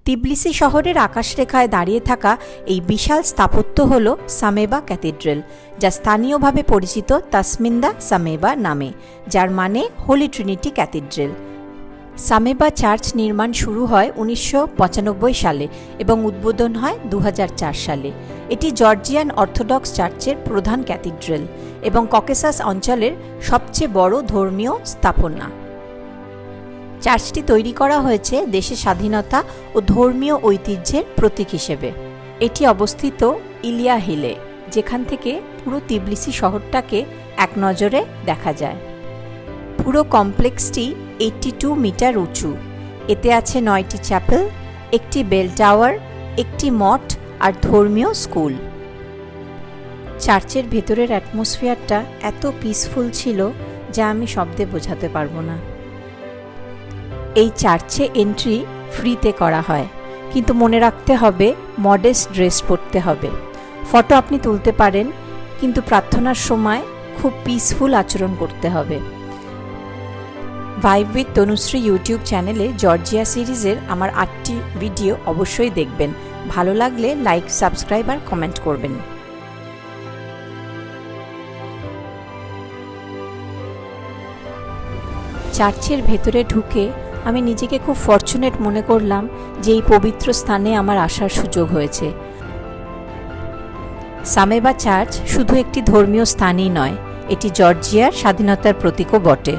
Tbilisi শহরের আকাশরেখায় দাঁড়িয়ে থাকা এই বিশাল স্থাপত্য হল সামেবা ক্যাথিড্রাল, যা স্থানীয়ভাবে পরিচিত তাসমিন্দা সামেবা নামে, যার মানে হোলি ট্রিনিটি ক্যাথিড্রাল। সামেবা চার্চ নির্মাণ শুরু হয় 1995 সালে এবং উদ্বোধন হয় 2004 সালে। এটি জর্জিয়ান অর্থোডক্স চার্চের প্রধান ক্যাথিড্রাল এবং ককেসাস অঞ্চলের সবচেয়ে বড় ধর্মীয় স্থাপনা। চার্চটি তৈরি করা হয়েছে দেশের স্বাধীনতা ও ধর্মীয় ঐতিহ্যের প্রতীক হিসেবে। এটি অবস্থিত ইলিয়া হিলে, যেখান থেকে পুরো তিবলিসি শহরটাকে এক নজরে দেখা যায়। পুরো কমপ্লেক্সটি 82 মিটার উঁচু। এতে আছে 9টি চ্যাপেল, একটি বেল টাওয়ার, একটি মঠ আর ধর্মীয় স্কুল। চার্চের ভেতরের অ্যাটমসফিয়ারটা এত পিসফুল ছিল যা আমি শব্দে বোঝাতে পারবো না। এই চার্চে এন্ট্রি ফ্রিতে করা হয়, কিন্তু মনে রাখতে হবে মডেস্ট ড্রেস পরতে হবে। ফটো আপনি তুলতে পারেন, কিন্তু প্রার্থনার সময় খুব পিসফুল আচরণ করতে হবে। ভাইব উইথ তনুশ্রী ইউটিউব চ্যানেলে জর্জিয়া সিরিজের আমার 8টি ভিডিও অবশ্যই দেখবেন। ভালো লাগলে লাইক, সাবস্ক্রাইব আর কমেন্ট করবেন। চার্চের ভেতরে ঢুকে আমি নিজেকে খুব ফরচুনেট মনে করলাম যে এই পবিত্র স্থানে আমার আসার সুযোগ হয়েছে। সামেবা চার্চ শুধু একটি ধর্মীয় স্থানই নয়, এটি জর্জিয়ার স্বাধীনতার প্রতীকও বটে।